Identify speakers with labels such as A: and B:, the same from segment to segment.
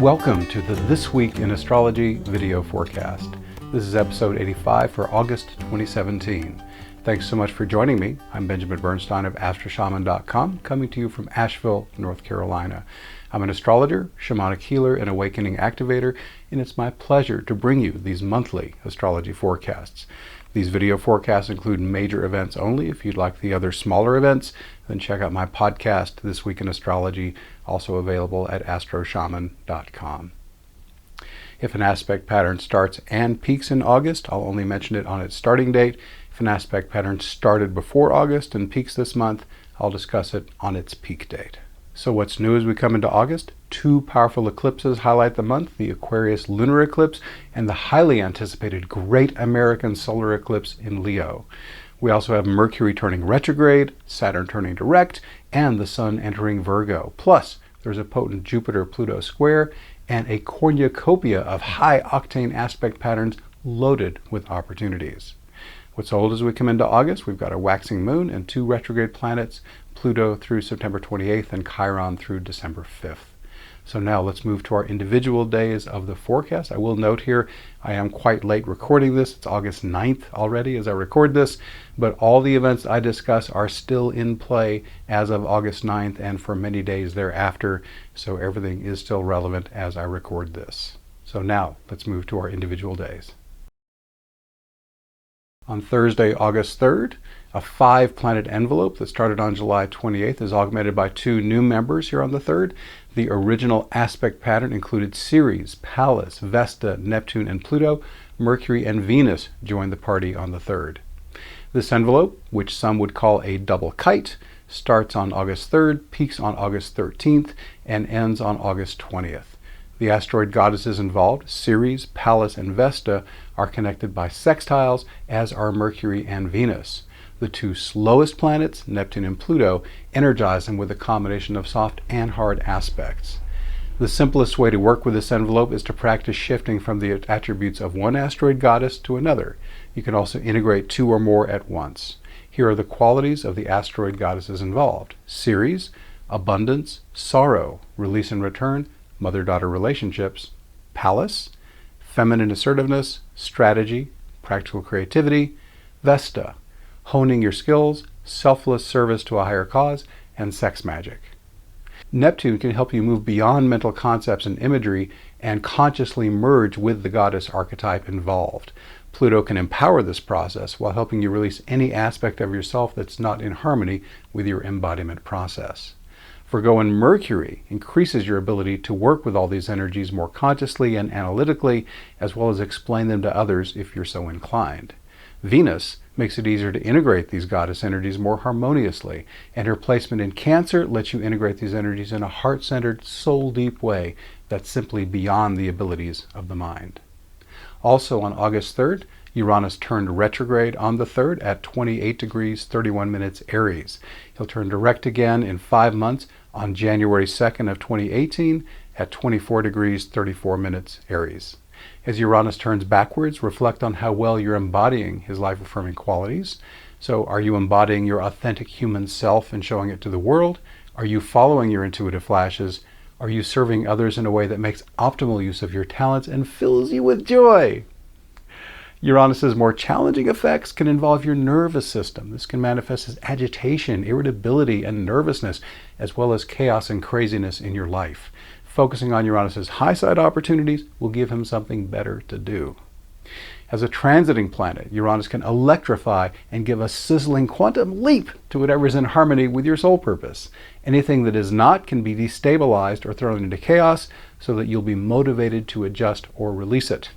A: Welcome to the This Week in Astrology video forecast. This is episode 85 for August 2017. Thanks so much for joining me. I'm Benjamin Bernstein of astroshaman.com, coming to you from Asheville, North Carolina. I'm an astrologer, shamanic healer, and awakening activator, and it's my pleasure to bring you these monthly astrology forecasts. These video forecasts include major events only. If you'd like the other smaller events, then check out my podcast, This Week in Astrology, also available at astroshaman.com. If an aspect pattern starts and peaks in August, I'll only mention it on its starting date. If an aspect pattern started before August and peaks this month, I'll discuss it on its peak date. So what's new as we come into August? Two powerful eclipses highlight the month, the Aquarius lunar eclipse and the highly anticipated Great American Solar Eclipse in Leo. We also have Mercury turning retrograde, Saturn turning direct, and the Sun entering Virgo. Plus, there's a potent Jupiter-Pluto square and a cornucopia of high-octane aspect patterns loaded with opportunities. What's old as we come into August? We've got a waxing moon and two retrograde planets, Pluto through September 28th and Chiron through December 5th. So now let's move to our individual days of the forecast. I will note here, I am quite late recording this. It's August 9th already as I record this, but all the events I discuss are still in play as of August 9th and for many days thereafter, so everything is still relevant as I record this. So now let's move to our individual days. On Thursday, August 3rd, a 5-planet envelope that started on July 28th is augmented by two new members here on the 3rd. The original aspect pattern included Ceres, Pallas, Vesta, Neptune, and Pluto. Mercury and Venus joined the party on the 3rd. This envelope, which some would call a double kite, starts on August 3rd, peaks on August 13th, and ends on August 20th. The asteroid goddesses involved, Ceres, Pallas, and Vesta, are connected by sextiles, as are Mercury and Venus. The two slowest planets, Neptune and Pluto, energize them with a combination of soft and hard aspects. The simplest way to work with this envelope is to practice shifting from the attributes of one asteroid goddess to another. You can also integrate two or more at once. Here are the qualities of the asteroid goddesses involved. Ceres, abundance, sorrow, release and return, mother-daughter relationships. Pallas, feminine assertiveness, strategy, practical creativity. Vesta, honing your skills, selfless service to a higher cause, and sex magic. Neptune can help you move beyond mental concepts and imagery and consciously merge with the goddess archetype involved. Pluto can empower this process while helping you release any aspect of yourself that's not in harmony with your embodiment process. Virgo and Mercury increases your ability to work with all these energies more consciously and analytically, as well as explain them to others if you're so inclined. Venus makes it easier to integrate these goddess energies more harmoniously, and her placement in Cancer lets you integrate these energies in a heart-centered, soul-deep way that's simply beyond the abilities of the mind. Also on August 3rd, Uranus turned retrograde on the 3rd at 28 degrees 31 minutes Aries. He'll turn direct again in 5 months on January 2nd of 2018 at 24 degrees 34 minutes Aries. As Uranus turns backwards, reflect on how well you're embodying his life-affirming qualities. So are you embodying your authentic human self and showing it to the world? Are you following your intuitive flashes? Are you serving others in a way that makes optimal use of your talents and fills you with joy? Uranus's more challenging effects can involve your nervous system. This can manifest as agitation, irritability, and nervousness, as well as chaos and craziness in your life. Focusing on Uranus's high side opportunities will give him something better to do. As a transiting planet, Uranus can electrify and give a sizzling quantum leap to whatever is in harmony with your soul purpose. Anything that is not can be destabilized or thrown into chaos so that you'll be motivated to adjust or release it.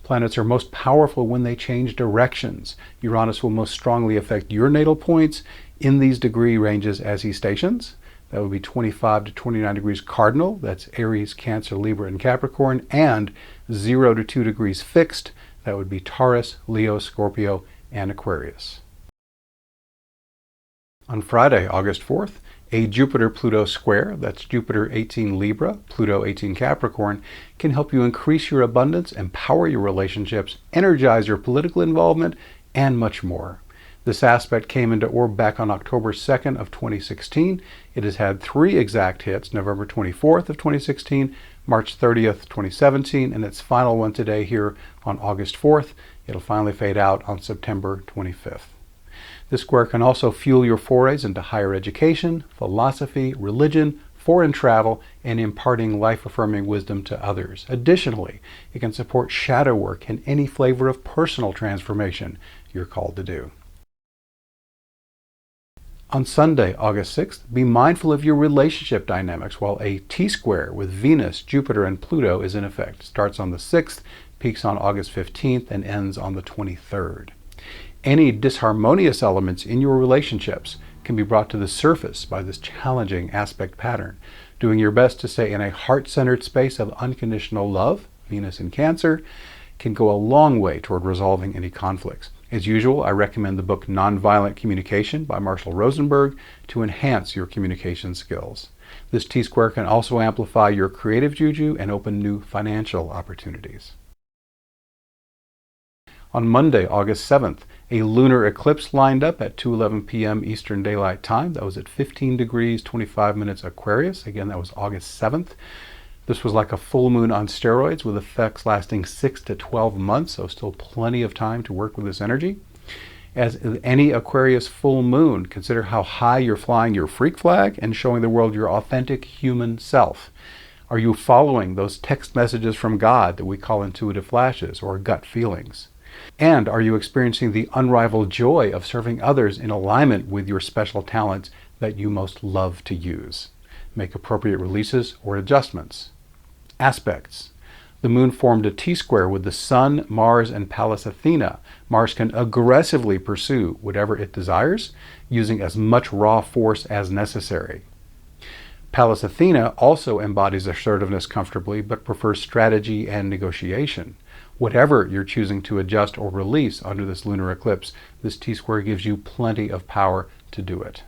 A: Planets are most powerful when they change directions. Uranus will most strongly affect your natal points in these degree ranges as he stations. That would be 25 to 29 degrees cardinal, that's Aries, Cancer, Libra, and Capricorn, and 0 to 2 degrees fixed, that would be Taurus, Leo, Scorpio, and Aquarius. On Friday, August 4th, a Jupiter-Pluto square, that's Jupiter 18 Libra, Pluto 18 Capricorn, can help you increase your abundance, empower your relationships, energize your political involvement, and much more. This aspect came into orb back on October 2nd of 2016. It has had 3 exact hits, November 24th of 2016, March 30th, 2017, and its final one today here on August 4th. It'll finally fade out on September 25th. This square can also fuel your forays into higher education, philosophy, religion, foreign travel, and imparting life-affirming wisdom to others. Additionally, it can support shadow work and any flavor of personal transformation you're called to do. On Sunday, August 6th, be mindful of your relationship dynamics while a T-square with Venus, Jupiter, and Pluto is in effect. It starts on the 6th, peaks on August 15th, and ends on the 23rd. Any disharmonious elements in your relationships can be brought to the surface by this challenging aspect pattern. Doing your best to stay in a heart-centered space of unconditional love, Venus in Cancer, can go a long way toward resolving any conflicts. As usual, I recommend the book Nonviolent Communication by Marshall Rosenberg to enhance your communication skills. This T-square can also amplify your creative juju and open new financial opportunities. On Monday, August 7th, a lunar eclipse lined up at 2:11 p.m. Eastern Daylight Time. That was at 15 degrees 25 minutes Aquarius. Again, that was August 7th. This was like a full moon on steroids with effects lasting 6 to 12 months, so still plenty of time to work with this energy. As any Aquarius full moon, consider how high you're flying your freak flag and showing the world your authentic human self. Are you following those text messages from God that we call intuitive flashes or gut feelings? And are you experiencing the unrivaled joy of serving others in alignment with your special talents that you most love to use? Make appropriate releases or adjustments. Aspects. The moon formed a T-square with the Sun, Mars, and Pallas Athena. Mars can aggressively pursue whatever it desires, using as much raw force as necessary. Pallas Athena also embodies assertiveness comfortably, but prefers strategy and negotiation. Whatever you're choosing to adjust or release under this lunar eclipse, this T-square gives you plenty of power to do it.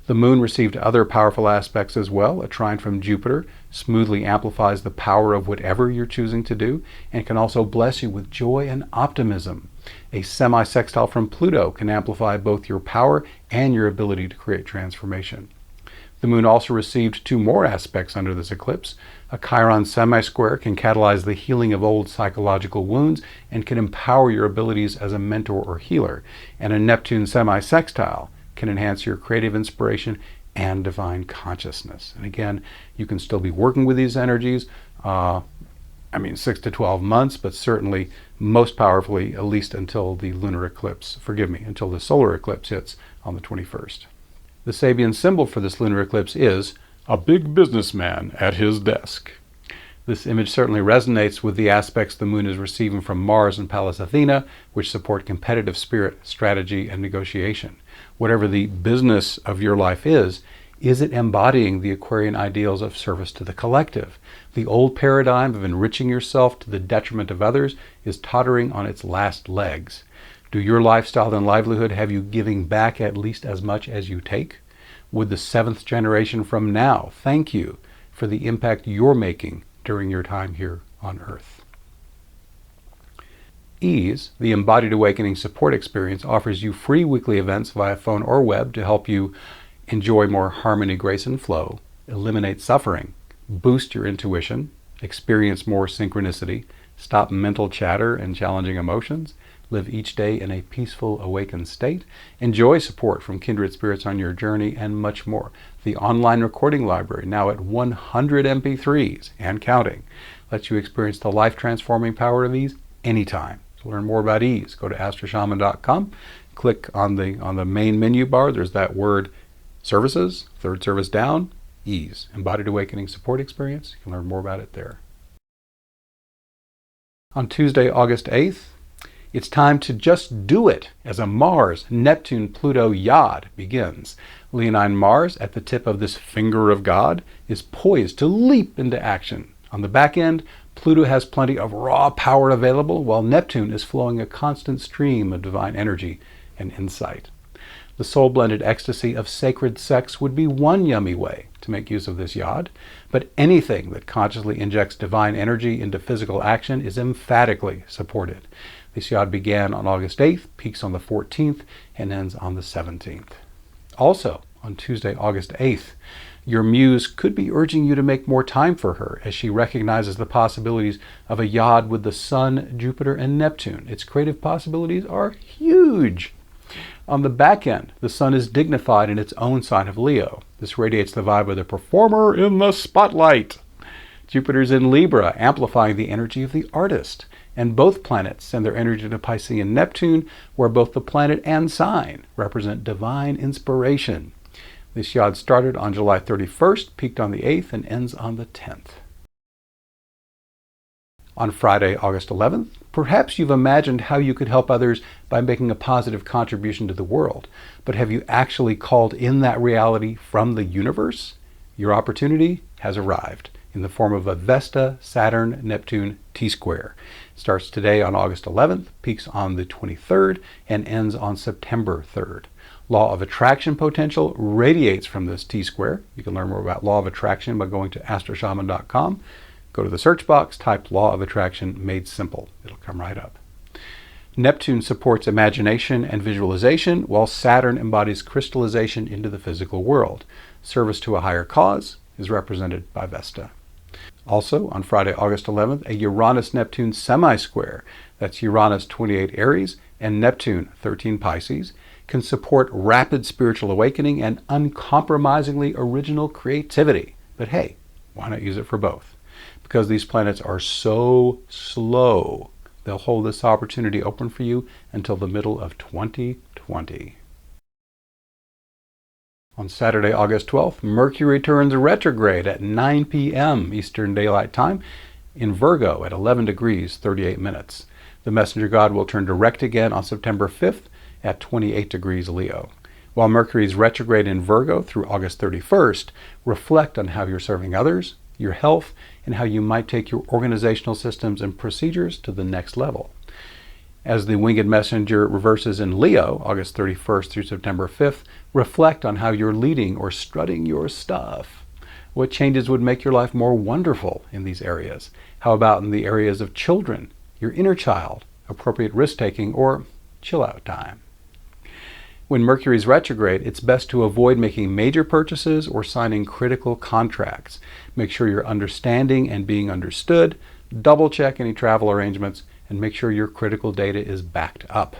A: The moon received other powerful aspects as well. A trine from Jupiter smoothly amplifies the power of whatever you're choosing to do and can also bless you with joy and optimism. A semi-sextile from Pluto can amplify both your power and your ability to create transformation. The moon also received 2 more aspects under this eclipse. A Chiron semi-square can catalyze the healing of old psychological wounds and can empower your abilities as a mentor or healer. And a Neptune semi-sextile can enhance your creative inspiration and divine consciousness. And again, you can still be working with these energies, 6 to 12 months, but certainly most powerfully, at least until the lunar eclipse, until the solar eclipse hits on the 21st. The Sabian symbol for this lunar eclipse is a big businessman at his desk. This image certainly resonates with the aspects the moon is receiving from Mars and Pallas Athena, which support competitive spirit, strategy, and negotiation. Whatever the business of your life is it embodying the Aquarian ideals of service to the collective? The old paradigm of enriching yourself to the detriment of others is tottering on its last legs. Do your lifestyle and livelihood have you giving back at least as much as you take? Would the 7th generation from now thank you for the impact you're making during your time here on Earth? Ease, the Embodied Awakening support experience, offers you free weekly events via phone or web to help you enjoy more harmony, grace, and flow, eliminate suffering, boost your intuition, experience more synchronicity, stop mental chatter and challenging emotions, live each day in a peaceful, awakened state, enjoy support from kindred spirits on your journey, and much more. The online recording library, now at 100 MP3s and counting, lets you experience the life-transforming power of ease anytime. To learn more about ease, go to astroshaman.com, click on the main menu bar. There's that word services, 3rd service down, ease, Embodied Awakening support experience. You can learn more about it there. On Tuesday, August 8th, it's time to just do it as a Mars, Neptune, Pluto yod begins. Leonine Mars, at the tip of this finger of God, is poised to leap into action. On the back end, Pluto has plenty of raw power available, while Neptune is flowing a constant stream of divine energy and insight. The soul-blended ecstasy of sacred sex would be one yummy way to make use of this yod, but anything that consciously injects divine energy into physical action is emphatically supported. This yod began on August 8th, peaks on the 14th, and ends on the 17th. Also, on Tuesday, August 8th, Your muse could be urging you to make more time for her as she recognizes the possibilities of a yod with the Sun, Jupiter, and Neptune. Its creative possibilities are huge. On the back end, the Sun is dignified in its own sign of Leo. This radiates the vibe of the performer in the spotlight. Jupiter's in Libra, amplifying the energy of the artist. And both planets send their energy to Piscean Neptune, where both the planet and sign represent divine inspiration. This yod started on July 31st, peaked on the 8th, and ends on the 10th. On Friday, August 11th, perhaps you've imagined how you could help others by making a positive contribution to the world. But have you actually called in that reality from the universe? Your opportunity has arrived in the form of a Vesta Saturn-Neptune T-square. It starts today on August 11th, peaks on the 23rd, and ends on September 3rd. Law of attraction potential radiates from this T-square. You can learn more about law of attraction by going to astroshaman.com. Go to the search box, type law of attraction made simple. It'll come right up. Neptune supports imagination and visualization, while Saturn embodies crystallization into the physical world. Service to a higher cause is represented by Vesta. Also, on Friday, August 11th, a Uranus-Neptune semi-square, that's Uranus 28 Aries and Neptune 13 Pisces, can support rapid spiritual awakening and uncompromisingly original creativity. But hey, why not use it for both? Because these planets are so slow, they'll hold this opportunity open for you until the middle of 2020. On Saturday, August 12th, Mercury turns retrograde at 9 p.m. Eastern Daylight Time in Virgo at 11 degrees 38 minutes. The messenger god will turn direct again on September 5th at 28 degrees Leo. While Mercury is retrograde in Virgo through August 31st, reflect on how you're serving others, your health, and how you might take your organizational systems and procedures to the next level. As the winged messenger reverses in Leo, August 31st through September 5th, reflect on how you're leading or strutting your stuff. What changes would make your life more wonderful in these areas? How about in the areas of children, your inner child, appropriate risk-taking, or chill-out time? When Mercury is retrograde, it's best to avoid making major purchases or signing critical contracts. Make sure you're understanding and being understood, double-check any travel arrangements, and make sure your critical data is backed up.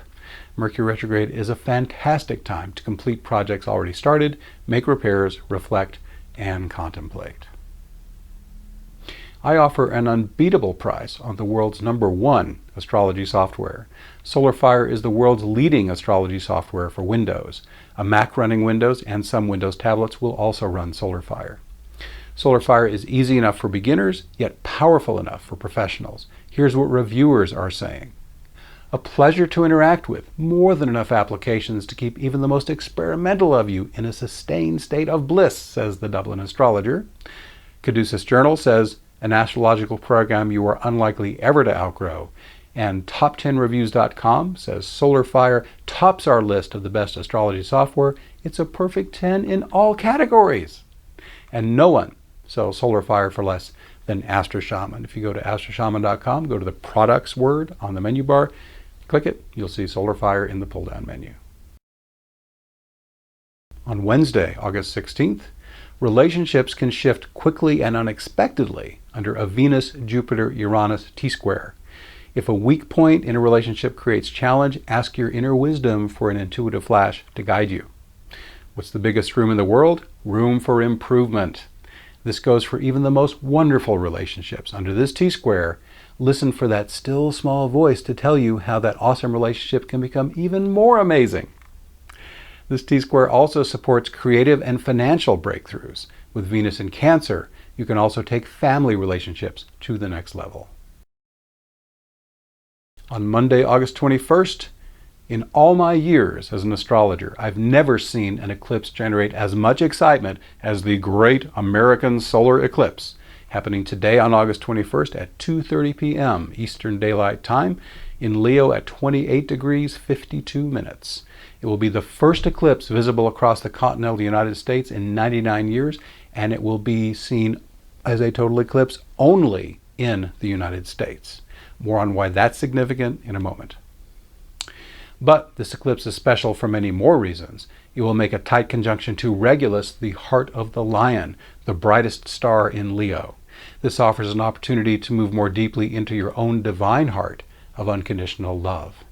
A: Mercury retrograde is a fantastic time to complete projects already started, make repairs, reflect, and contemplate. I offer an unbeatable price on the world's #1 astrology software. SolarFire is the world's leading astrology software for Windows. A Mac running Windows and some Windows tablets will also run SolarFire. SolarFire is easy enough for beginners, yet powerful enough for professionals. Here's what reviewers are saying. A pleasure to interact with, more than enough applications to keep even the most experimental of you in a sustained state of bliss, says the Dublin Astrologer. Caduceus Journal says, an astrological program you are unlikely ever to outgrow. And Top10Reviews.com says SolarFire tops our list of the best astrology software. It's a perfect 10 in all categories. And no one sells SolarFire for less than Astro Shaman. If you go to astroshaman.com, go to the products word on the menu bar, click it, you'll see SolarFire in the pull-down menu. On Wednesday, August 16th, relationships can shift quickly and unexpectedly under a Venus-Jupiter-Uranus T-square. If a weak point in a relationship creates challenge, ask your inner wisdom for an intuitive flash to guide you. What's the biggest room in the world? Room for improvement. This goes for even the most wonderful relationships. Under this T-square, listen for that still small voice to tell you how that awesome relationship can become even more amazing. This T-square also supports creative and financial breakthroughs. With Venus in Cancer, you can also take family relationships to the next level. On Monday, August 21st, in all my years as an astrologer, I've never seen an eclipse generate as much excitement as the Great American Solar Eclipse, happening today on August 21st at 2:30 p.m. Eastern Daylight Time in Leo at 28 degrees 52 minutes. It will be the first eclipse visible across the continental United States in 99 years, and it will be seen as a total eclipse only in the United States. More on why that's significant in a moment. But this eclipse is special for many more reasons. It will make a tight conjunction to Regulus, the heart of the lion, the brightest star in Leo. This offers an opportunity to move more deeply into your own divine heart of unconditional love.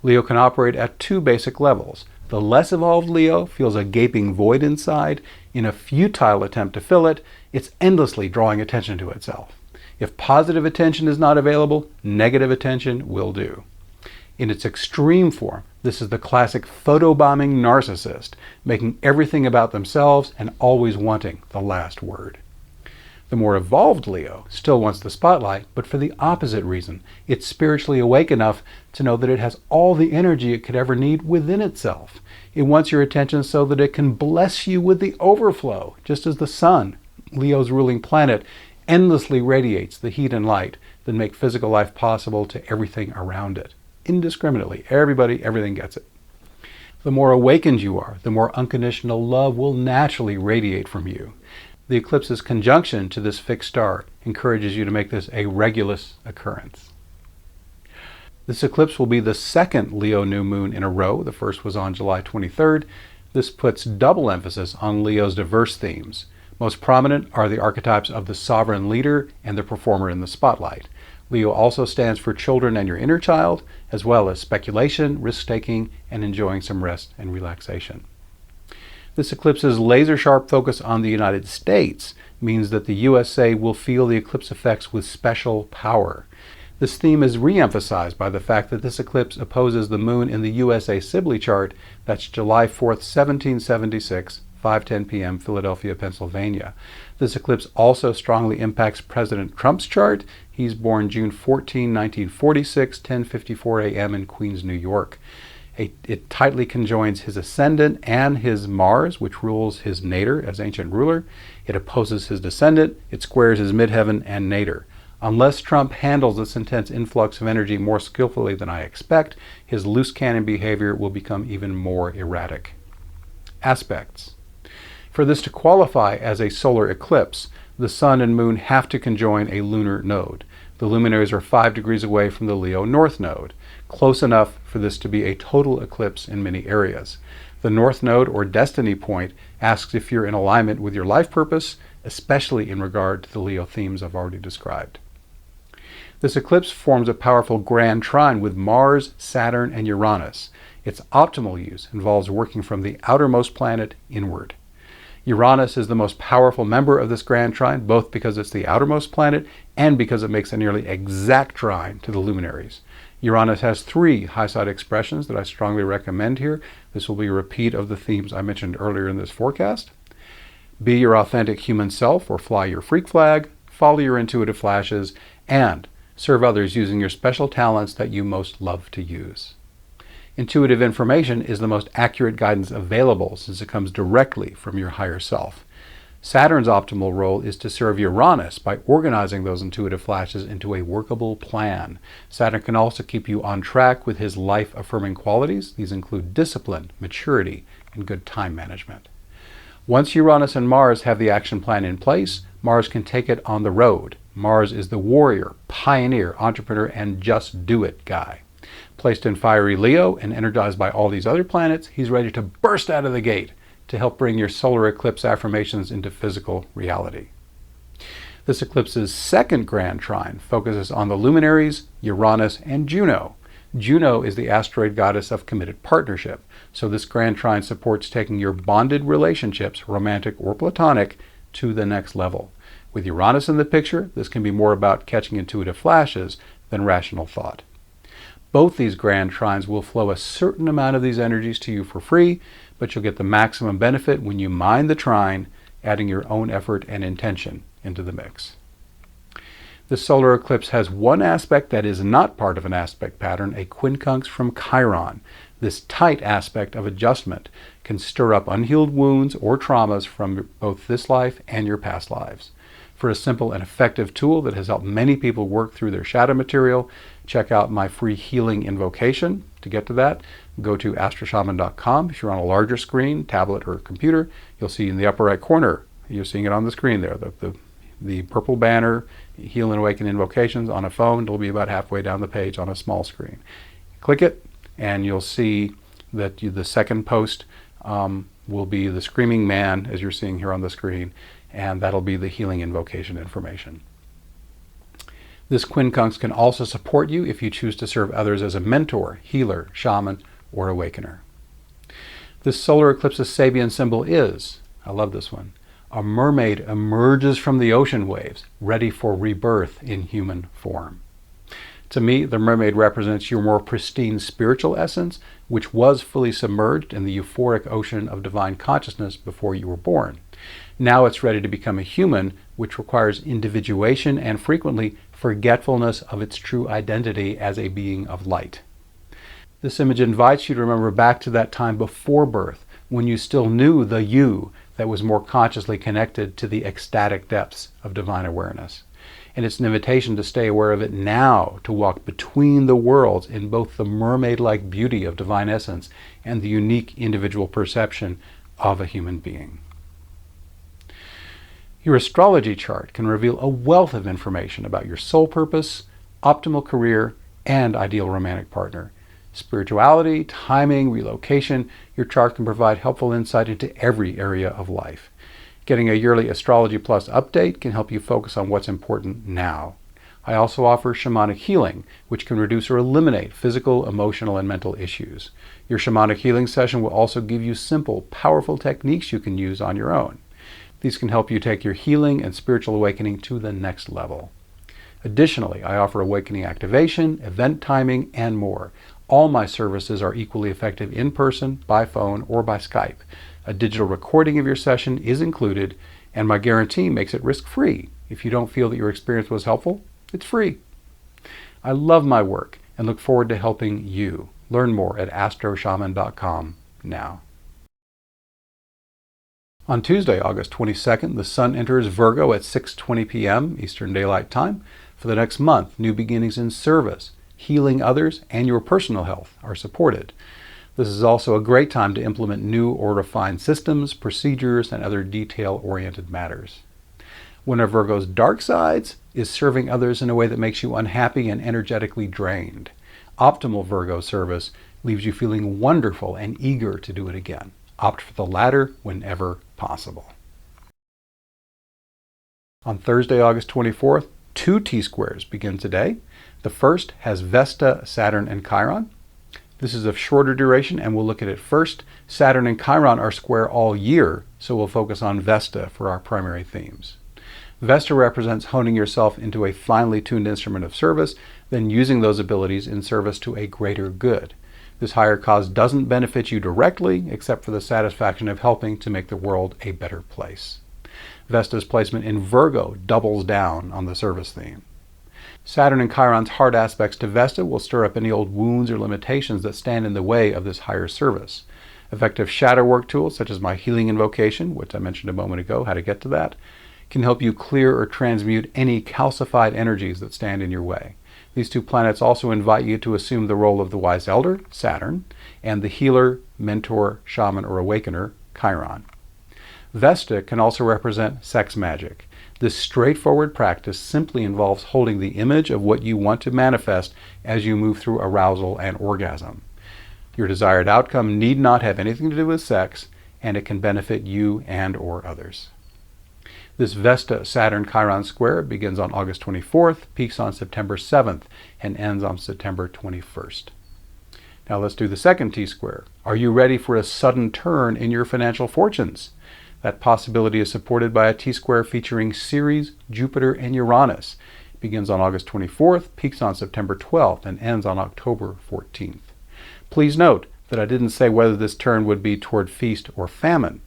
A: Leo can operate at two basic levels. The less evolved Leo feels a gaping void inside. In a futile attempt to fill it, it's endlessly drawing attention to itself. If positive attention is not available, negative attention will do. In its extreme form, this is the classic photobombing narcissist, making everything about themselves and always wanting the last word. The more evolved Leo still wants the spotlight, but for the opposite reason. It's spiritually awake enough to know that it has all the energy it could ever need within itself. It wants your attention so that it can bless you with the overflow, just as the sun, Leo's ruling planet, endlessly radiates the heat and light that make physical life possible to everything around it. Indiscriminately. Everybody, everything gets it. The more awakened you are, the more unconditional love will naturally radiate from you. The eclipse's conjunction to this fixed star encourages you to make this a Regulus occurrence. This eclipse will be the second Leo new moon in a row. The first was on July 23rd. This puts double emphasis on Leo's diverse themes. Most prominent are the archetypes of the sovereign leader and the performer in the spotlight. Leo also stands for children and your inner child, as well as speculation, risk-taking, and enjoying some rest and relaxation. This eclipse's laser-sharp focus on the United States means that the USA will feel the eclipse effects with special power. This theme is re-emphasized by the fact that this eclipse opposes the moon in the USA Sibley chart. That's July 4th, 1776, 5:10 p.m., Philadelphia, Pennsylvania. This eclipse also strongly impacts President Trump's chart. He's born June 14, 1946, 10:54 a.m. in Queens, New York. It tightly conjoins his ascendant and his Mars, which rules his nadir as ancient ruler. It opposes his descendant. It squares his midheaven and nadir. Unless Trump handles this intense influx of energy more skillfully than I expect, his loose cannon behavior will become even more erratic. Aspects. For this to qualify as a solar eclipse, the sun and moon have to conjoin a lunar node. The luminaries are 5 degrees away from the Leo North Node, close enough for this to be a total eclipse in many areas. The North Node, or destiny point, asks if you're in alignment with your life purpose, especially in regard to the Leo themes I've already described. This eclipse forms a powerful grand trine with Mars, Saturn, and Uranus. Its optimal use involves working from the outermost planet inward. Uranus is the most powerful member of this grand trine, both because it's the outermost planet and because it makes a nearly exact trine to the luminaries. Uranus has 3 high-side expressions that I strongly recommend here. This will be a repeat of the themes I mentioned earlier in this forecast. Be your authentic human self, or fly your freak flag, follow your intuitive flashes, and serve others using your special talents that you most love to use. Intuitive information is the most accurate guidance available since it comes directly from your higher self. Saturn's optimal role is to serve Uranus by organizing those intuitive flashes into a workable plan. Saturn can also keep you on track with his life-affirming qualities. These include discipline, maturity, and good time management. Once Uranus and Mars have the action plan in place, Mars can take it on the road. Mars is the warrior, pioneer, entrepreneur, and just-do-it guy. Placed in fiery Leo and energized by all these other planets, he's ready to burst out of the gate to help bring your solar eclipse affirmations into physical reality. This eclipse's second grand trine focuses on the luminaries, Uranus, and Juno. Juno is the asteroid goddess of committed partnership, so this grand trine supports taking your bonded relationships, romantic or platonic, to the next level. With Uranus in the picture, this can be more about catching intuitive flashes than rational thought. Both these grand trines will flow a certain amount of these energies to you for free, but you'll get the maximum benefit when you mind the trine, adding your own effort and intention into the mix. The solar eclipse has one aspect that is not part of an aspect pattern, a quincunx from Chiron. This tight aspect of adjustment can stir up unhealed wounds or traumas from both this life and your past lives. For a simple and effective tool that has helped many people work through their shadow material, check out my free healing invocation. To get to that, go to astroshaman.com. If you're on a larger screen, tablet or computer, you'll see in the upper right corner, you're seeing it on the screen there, the purple banner, Heal and Awaken Invocations. On a phone, it'll be about halfway down the page on a small screen. Click it, and you'll see that the second post will be the Screaming Man, as you're seeing here on the screen, and that'll be the healing invocation information. This quincunx can also support you if you choose to serve others as a mentor, healer, shaman, or awakener. This solar eclipse's Sabian symbol is, I love this one, a mermaid emerges from the ocean waves, ready for rebirth in human form. To me, the mermaid represents your more pristine spiritual essence, which was fully submerged in the euphoric ocean of divine consciousness before you were born. Now it's ready to become a human, which requires individuation and frequently forgetfulness of its true identity as a being of light. This image invites you to remember back to that time before birth, when you still knew the you that was more consciously connected to the ecstatic depths of divine awareness. And it's an invitation to stay aware of it now, to walk between the worlds in both the mermaid-like beauty of divine essence and the unique individual perception of a human being. Your astrology chart can reveal a wealth of information about your soul purpose, optimal career, and ideal romantic partner. Spirituality, timing, relocation, your chart can provide helpful insight into every area of life. Getting a yearly Astrology Plus update can help you focus on what's important now. I also offer shamanic healing, which can reduce or eliminate physical, emotional, and mental issues. Your shamanic healing session will also give you simple, powerful techniques you can use on your own. These can help you take your healing and spiritual awakening to the next level. Additionally, I offer awakening activation, event timing, and more. All my services are equally effective in person, by phone, or by Skype. A digital recording of your session is included, and my guarantee makes it risk-free. If you don't feel that your experience was helpful, it's free. I love my work and look forward to helping you. Learn more at astroshaman.com now. On Tuesday, August 22nd, the Sun enters Virgo at 6:20 p.m. Eastern Daylight Time. For the next month, new beginnings in service, healing others, and your personal health are supported. This is also a great time to implement new or refined systems, procedures, and other detail-oriented matters. One of Virgo's dark sides is serving others in a way that makes you unhappy and energetically drained. Optimal Virgo service leaves you feeling wonderful and eager to do it again. Opt for the latter whenever possible. On Thursday, August 24th, 2 T-squares begin today. The first has Vesta, Saturn, and Chiron. This is of shorter duration, and we'll look at it first. Saturn and Chiron are square all year, so we'll focus on Vesta for our primary themes. Vesta represents honing yourself into a finely tuned instrument of service, then using those abilities in service to a greater good. This higher cause doesn't benefit you directly, except for the satisfaction of helping to make the world a better place. Vesta's placement in Virgo doubles down on the service theme. Saturn and Chiron's hard aspects to Vesta will stir up any old wounds or limitations that stand in the way of this higher service. Effective shadow work tools, such as my healing invocation, which I mentioned a moment ago, how to get to that, can help you clear or transmute any calcified energies that stand in your way. These 2 planets also invite you to assume the role of the wise elder, Saturn, and the healer, mentor, shaman, or awakener, Chiron. Vesta can also represent sex magic. This straightforward practice simply involves holding the image of what you want to manifest as you move through arousal and orgasm. Your desired outcome need not have anything to do with sex, and it can benefit you and or others. This Vesta Saturn-Chiron square begins on August 24th, peaks on September 7th, and ends on September 21st. Now let's do the second T-square. Are you ready for a sudden turn in your financial fortunes? That possibility is supported by a T-square featuring Ceres, Jupiter, and Uranus. It begins on August 24th, peaks on September 12th, and ends on October 14th. Please note that I didn't say whether this turn would be toward feast or famine.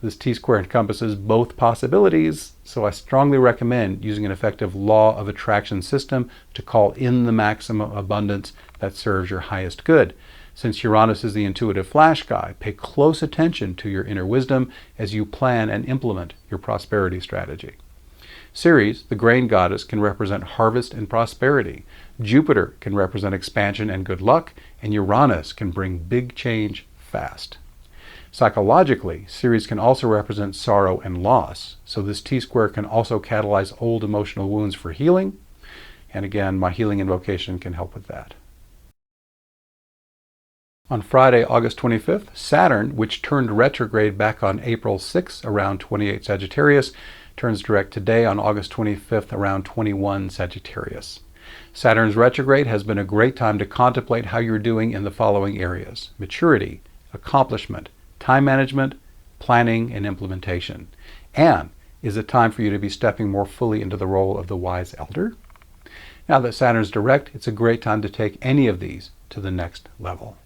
A: This T-square encompasses both possibilities, so I strongly recommend using an effective law of attraction system to call in the maximum abundance that serves your highest good. Since Uranus is the intuitive flash guy, pay close attention to your inner wisdom as you plan and implement your prosperity strategy. Ceres, the grain goddess, can represent harvest and prosperity. Jupiter can represent expansion and good luck, and Uranus can bring big change fast. Psychologically, Ceres can also represent sorrow and loss, so this T-square can also catalyze old emotional wounds for healing, and again, my healing invocation can help with that. On Friday, August 25th, Saturn, which turned retrograde back on April 6th around 28 Sagittarius, turns direct today on August 25th around 21 Sagittarius. Saturn's retrograde has been a great time to contemplate how you're doing in the following areas: maturity, accomplishment, time management, planning, and implementation. And is it time for you to be stepping more fully into the role of the wise elder? Now that Saturn's direct, it's a great time to take any of these to the next level.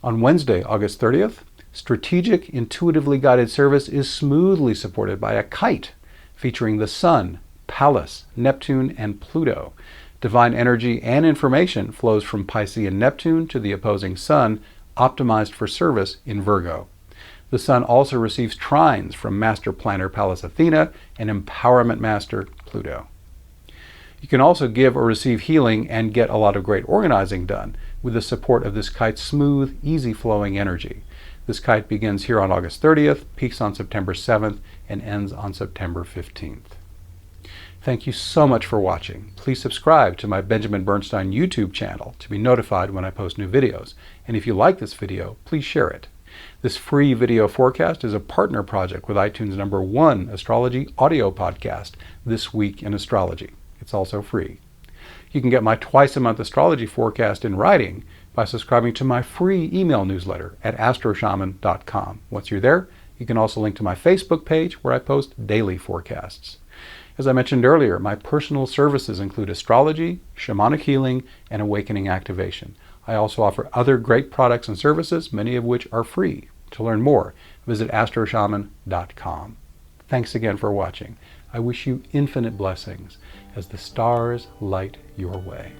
A: On Wednesday, August 30th, strategic, intuitively guided service is smoothly supported by a kite featuring the Sun, Pallas, Neptune, and Pluto. Divine energy and information flows from Piscean Neptune to the opposing Sun, optimized for service in Virgo. The Sun also receives trines from Master Planner Pallas Athena and Empowerment Master Pluto. You can also give or receive healing and get a lot of great organizing done with the support of this kite's smooth, easy-flowing energy. This kite begins here on August 30th, peaks on September 7th, and ends on September 15th. Thank you so much for watching. Please subscribe to my Benjamin Bernstein YouTube channel to be notified when I post new videos. And if you like this video, please share it. This free video forecast is a partner project with iTunes' #1 astrology audio podcast, This Week in Astrology. It's also free. You can get my twice-a-month astrology forecast in writing by subscribing to my free email newsletter at astroshaman.com. Once you're there, you can also link to my Facebook page where I post daily forecasts. As I mentioned earlier, my personal services include astrology, shamanic healing, and awakening activation. I also offer other great products and services, many of which are free. To learn more, visit astroshaman.com. Thanks again for watching. I wish you infinite blessings as the stars light your way.